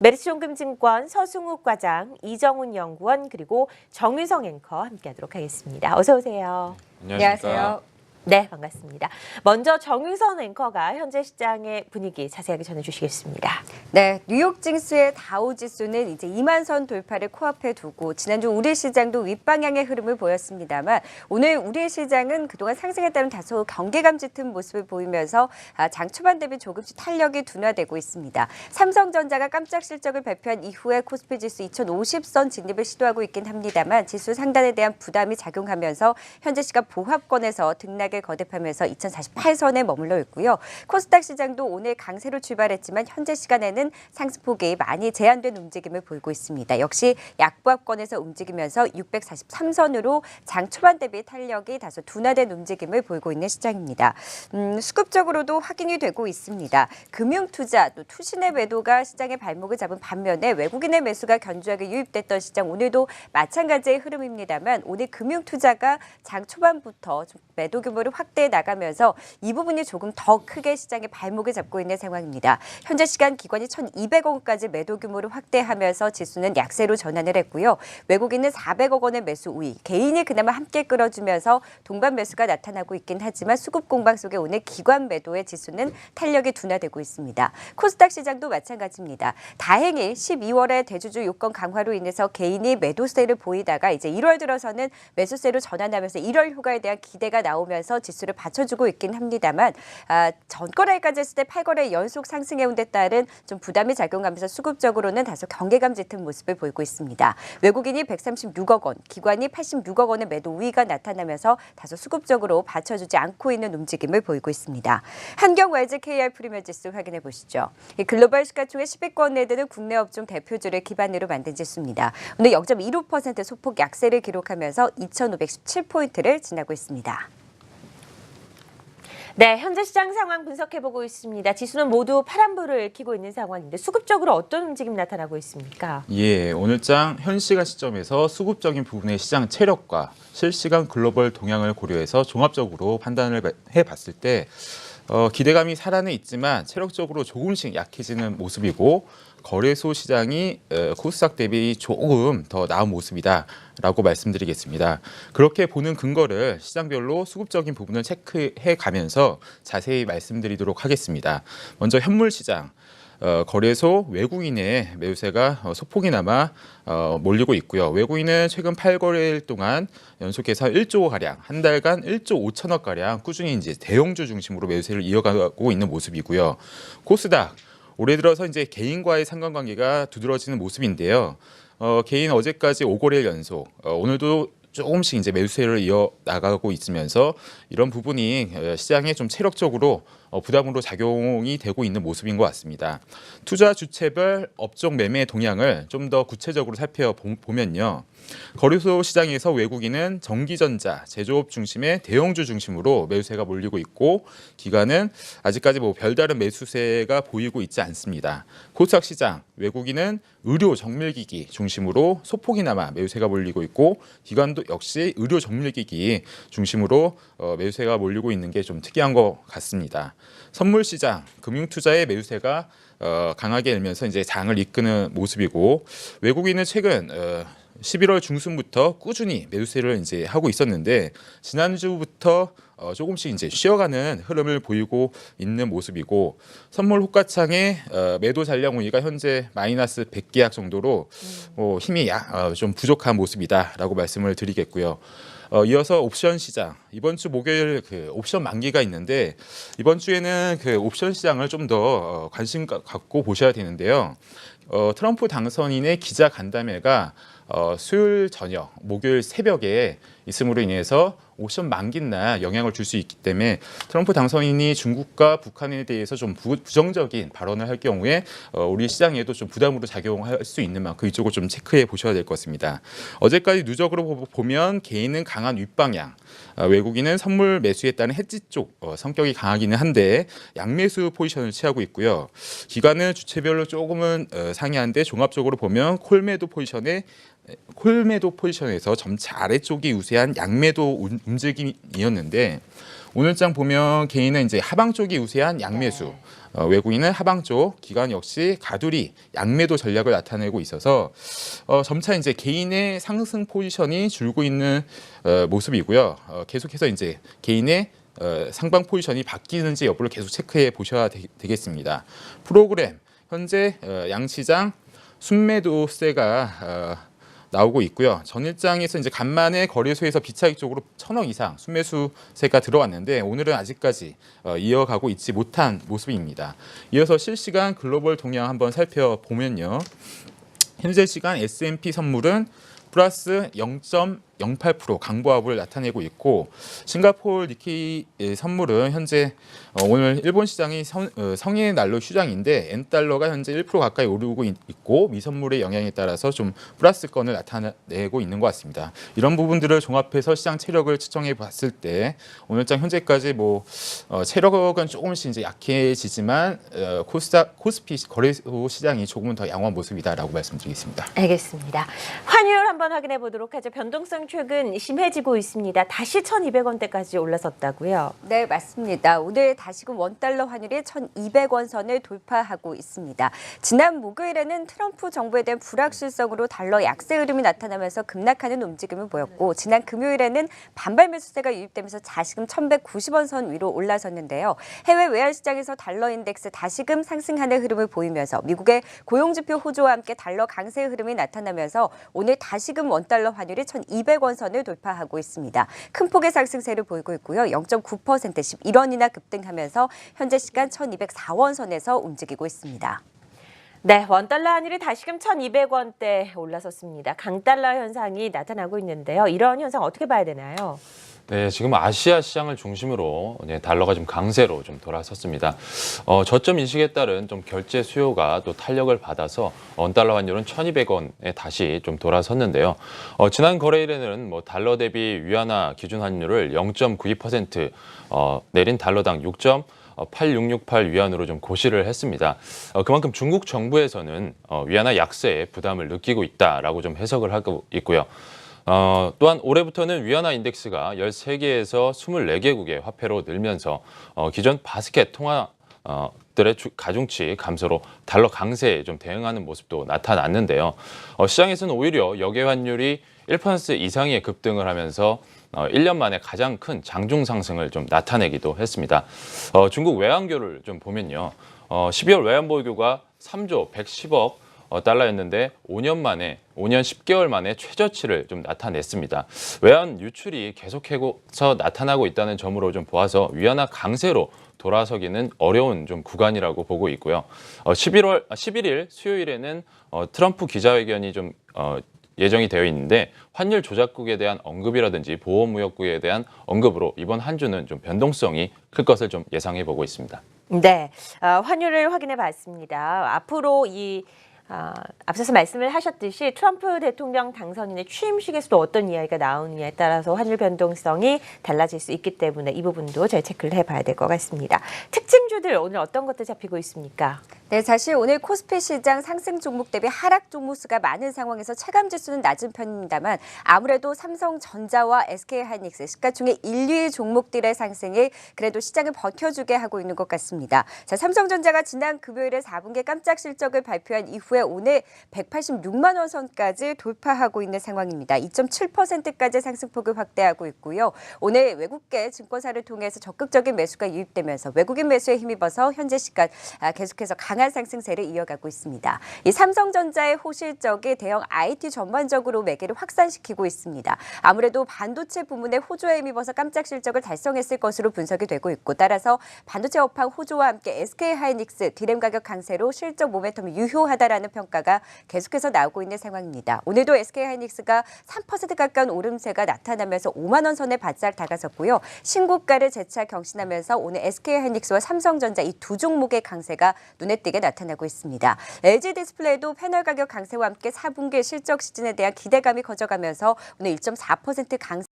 메리츠존금증권 서승욱 과장, 이정훈 연구원 그리고 정유성 앵커 함께하도록 하겠습니다. 어서 오세요. 안녕하세요. 네, 반갑습니다. 먼저 정유선 앵커가 현재 시장의 분위기 자세하게 전해주시겠습니다. 네, 뉴욕 증시의 다우 지수는 이제 2만 선 돌파를 코앞에 두고 지난주 우리 시장도 윗방향의 흐름을 보였습니다만 오늘 우리 시장은 그동안 상승에 따른 다소 경계감 짙은 모습을 보이면서 장 초반 대비 조금씩 탄력이 둔화되고 있습니다. 삼성전자가 깜짝 실적을 발표한 이후에 코스피 지수 2050선 진입을 시도하고 있긴 합니다만 지수 상단에 대한 부담이 작용하면서 현재 시간 보합권에서 등락을 거듭하면서 2048선에 머물러 있고요. 코스닥 시장도 오늘 강세로 출발했지만 현재 시간에는 상승폭이 많이 제한된 움직임을 보이고 있습니다. 역시 약보합권에서 움직이면서 643선으로 장 초반 대비 탄력이 다소 둔화된 움직임을 보이고 있는 시장입니다. 수급적으로도 확인이 되고 있습니다. 금융투자 또 투신의 매도가 시장의 발목을 잡은 반면에 외국인의 매수가 견조하게 유입됐던 시장 오늘도 마찬가지의 흐름입니다만 오늘 금융투자가 장 초반부터 좀 매도 규모를 확대해 나가면서 이 부분이 조금 더 크게 시장의 발목을 잡고 있는 상황입니다. 현재 시간 기관이 1,200억 원까지 매도 규모를 확대하면서 지수는 약세로 전환을 했고요. 외국인은 400억 원의 매수 우위, 개인이 그나마 함께 끌어주면서 동반 매수가 나타나고 있긴 하지만 수급 공방 속에 오늘 기관 매도의 지수는 탄력이 둔화되고 있습니다. 코스닥 시장도 마찬가지입니다. 다행히 12월에 대주주 요건 강화로 인해서 개인이 매도세를 보이다가 이제 1월 들어서는 매수세로 전환하면서 1월 휴가에 대한 기대가 나오면서 지수를 받쳐주고 있긴 합니다만 전거래일까지 했을 때 8거래 연속 상승해온 데 따른 좀 부담이 작용하면서 수급적으로는 다소 경계감 짙은 모습을 보이고 있습니다. 외국인이 136억 원, 기관이 86억 원의 매도 우위가 나타나면서 다소 수급적으로 받쳐주지 않고 있는 움직임을 보이고 있습니다. 한경 YG KR 프리미엄 지수 확인해 보시죠. 이 글로벌 시가총액 10위권 내드는 국내 업종 대표주를 기반으로 만든 지수입니다. 오늘 0.15% 소폭 약세를 기록하면서 2,517포인트를 지나고 있습니다. 네, 현재 시장 상황 분석해보고 있습니다. 지수는 모두 파란불을 켜고 있는 상황인데 수급적으로 어떤 움직임 나타나고 있습니까? 예, 오늘장 현 시간 시점에서 수급적인 부분의 시장 체력과 실시간 글로벌 동향을 고려해서 종합적으로 판단을 해봤을 때 기대감이 살아는 있지만 체력적으로 조금씩 약해지는 모습이고 거래소 시장이 코스닥 대비 조금 더 나은 모습이다라고 말씀드리겠습니다. 그렇게 보는 근거를 시장별로 수급적인 부분을 체크해 가면서 자세히 말씀드리도록 하겠습니다. 먼저 현물 시장. 거래소 외국인의 매수세가 소폭이나마 몰리고 있고요. 외국인은 최근 8거래일 동안 연속해서 1조 가량, 한 달간 1조 5천억 가량 꾸준히 이제 대형주 중심으로 매수세를 이어가고 있는 모습이고요. 코스닥 올해 들어서 이제 개인과의 상관관계가 두드러지는 모습인데요. 개인 어제까지 5거래일 연속, 오늘도 조금씩 이제 매수세를 이어 나가고 있으면서 이런 부분이 시장에 좀 체력적으로 부담으로 작용이 되고 있는 모습인 것 같습니다. 투자 주체별 업종 매매 동향을 좀 더 구체적으로 살펴보면요. 거래소 시장에서 외국인은 전기전자, 제조업 중심의 대형주 중심으로 매수세가 몰리고 있고 기관은 아직까지 별다른 매수세가 보이고 있지 않습니다. 코스닥 시장, 외국인은 의료 정밀기기 중심으로 소폭이나마 매수세가 몰리고 있고 기관도 역시 의료 정밀기기 중심으로 매수세가 몰리고 있는 게 좀 특이한 것 같습니다. 선물 시장, 금융투자의 매수세가 강하게 일면서 이제 장을 이끄는 모습이고 외국인은 최근 11월 중순부터 꾸준히 매수세를 이제 하고 있었는데 지난주부터 조금씩 이제 쉬어가는 흐름을 보이고 있는 모습이고 선물 호가창의 매도 잔량 우위가 현재 마이너스 100계약 정도로 힘이 좀 부족한 모습이다라고 말씀을 드리겠고요. 이어서 옵션 시장 이번 주 목요일 그 옵션 만기가 있는데 이번 주에는 그 옵션 시장을 좀 더 관심 갖고 보셔야 되는데요. 트럼프 당선인의 기자 간담회가 수요일 저녁, 목요일 새벽에 있음으로 인해서 옵션 만기인 날 영향을 줄 수 있기 때문에 트럼프 당선인이 중국과 북한에 대해서 좀 부정적인 발언을 할 경우에 우리 시장에도 좀 부담으로 작용할 수 있는 만큼 이쪽을 좀 체크해 보셔야 될 것 같습니다. 어제까지 누적으로 보면 개인은 강한 윗방향, 외국인은 선물 매수에 따른 해지 쪽 성격이 강하기는 한데 양매수 포지션을 취하고 있고요. 기관은 주체별로 조금은 상이한데 종합적으로 보면 콜매도 포지션에서 점차 아래쪽이 우세한 양매도 움직임이었는데 오늘장 보면 개인은 이제 하방 쪽이 우세한 양매수, 외국인은 하방 쪽, 기관 역시 가두리, 양매도 전략을 나타내고 있어서 점차 이제 개인의 상승 포지션이 줄고 있는 모습이고요. 계속해서 이제 개인의 상방 포지션이 바뀌는지 여부를 계속 체크해 보셔야 되겠습니다. 프로그램 현재 양시장 순매도세가 나오고 있고요. 전일장에서 이제 간만에 거래소에서 비차익 쪽으로 1,000억 이상 순매수세가 들어왔는데 오늘은 아직까지 이어가고 있지 못한 모습입니다. 이어서 실시간 글로벌 동향 한번 살펴보면요. 현재 시간 S&P 선물은 플러스 0.08% 강보합을 나타내고 있고 싱가포르 니케이 선물은 현재 오늘 일본 시장이 성의 날로 휴장인데 엔달러가 현재 1% 가까이 오르고 있고 미선물의 영향에 따라서 좀 플러스권을 나타내고 있는 것 같습니다. 이런 부분들을 종합해서 시장 체력을 측정해 봤을 때 오늘장 현재까지 체력은 조금씩 이제 약해지지만 코스피 거래소 시장이 조금은 더 양호한 모습이다라고 말씀드리겠습니다. 알겠습니다. 환율 한번 확인해 보도록 하죠. 변동성 최근 심해지고 있습니다. 다시 1,200원대까지 올라섰다고요? 네, 맞습니다. 오늘 다시금 원달러 환율이 1,200원 선을 돌파하고 있습니다. 지난 목요일에는 트럼프 정부에 대한 불확실성으로 달러 약세 흐름이 나타나면서 급락하는 움직임을 보였고 지난 금요일에는 반발 매수세가 유입되면서 다시금 1,190원 선 위로 올라섰는데요. 해외 외환 시장에서 달러 인덱스 다시금 상승하는 흐름을 보이면서 미국의 고용지표 호조와 함께 달러 강세 흐름이 나타나면서 오늘 다시금 원달러 환율이 1,200원 선을 돌파하고 있습니다. 큰 폭의 상승세를 보이고 있고요. 0.9% 11원이나 급등하면서 현재 시간 1,204원 선에서 움직이고 있습니다. 네, 원달러 환율이 다시금 1,200원대 올라섰습니다. 강달러 현상이 나타나고 있는데요. 이런 현상 어떻게 봐야 되나요? 네, 지금 아시아 시장을 중심으로 달러가 좀 강세로 좀 돌아섰습니다. 저점 인식에 따른 좀 결제 수요가 또 탄력을 받아서 원달러 환율은 1,200원에 다시 좀 돌아섰는데요. 지난 거래일에는 달러 대비 위안화 기준 환율을 0.92% 내린 달러당 8668 위안으로 좀 고시를 했습니다. 그만큼 중국 정부에서는 위안화 약세에 부담을 느끼고 있다라고 좀 해석을 하고 있고요. 또한 올해부터는 위안화 인덱스가 13개에서 24개국의 화폐로 늘면서 기존 바스켓 통화들의 가중치 감소로 달러 강세에 좀 대응하는 모습도 나타났는데요. 시장에서는 오히려 역외 환율이 1% 이상의 급등을 하면서 1년 만에 가장 큰 장중 상승을 좀 나타내기도 했습니다. 중국 외환교를 좀 보면요. 12월 외환 보유고가 3조 110억 달러였는데 5년 10개월 만에 최저치를 좀 나타냈습니다. 외환 유출이 계속해서 나타나고 있다는 점으로 좀 보아서 위안화 강세로 돌아서기는 어려운 좀 구간이라고 보고 있고요. 11일 수요일에는 트럼프 기자회견이 좀 예정이 되어 있는데 환율 조작국에 대한 언급이라든지 보호무역국에 대한 언급으로 이번 한 주는 좀 변동성이 클 것을 좀 예상해 보고 있습니다. 네, 환율을 확인해 봤습니다. 앞으로 앞서서 말씀을 하셨듯이 트럼프 대통령 당선인의 취임식에서도 어떤 이야기가 나오느냐에 따라서 환율 변동성이 달라질 수 있기 때문에 이 부분도 저희 체크를 해봐야 될 것 같습니다. 특징주들 오늘 어떤 것들 잡히고 있습니까? 네, 사실 오늘 코스피 시장 상승 종목 대비 하락 종목 수가 많은 상황에서 체감 지수는 낮은 편입니다만 아무래도 삼성전자와 SK하이닉스 시가총액 1, 2위 종목들의 상승이 그래도 시장을 버텨주게 하고 있는 것 같습니다. 자, 삼성전자가 지난 금요일에 4분기 깜짝 실적을 발표한 이후에 오늘 186만 원 선까지 돌파하고 있는 상황입니다. 2.7%까지 상승폭을 확대하고 있고요. 오늘 외국계 증권사를 통해서 적극적인 매수가 유입되면서 외국인 매수에 힘입어서 현재 시간 계속해서 강한 상승세를 이어가고 있습니다. 이 삼성전자의 호실적이 대형 IT 전반적으로 매개를 확산시키고 있습니다. 아무래도 반도체 부문의 호조에 힘입어서 깜짝 실적을 달성했을 것으로 분석이 되고 있고 따라서 반도체 업황 호조와 함께 SK하이닉스 디램 가격 강세로 실적 모멘텀이 유효하다라는 평가가 계속해서 나오고 있는 상황입니다. 오늘도 SK하이닉스가 3% 가까운 오름세가 나타나면서 5만 원 선에 바짝 다가섰고요. 신고가를 재차 경신하면서 오늘 SK하이닉스와 삼성전자 이 두 종목의 강세가 눈에 띄게 나타나고 있습니다. LG 디스플레이도 패널 가격 강세와 함께 4분기 실적 시즌에 대한 기대감이 커져가면서 오늘 1.4% 강세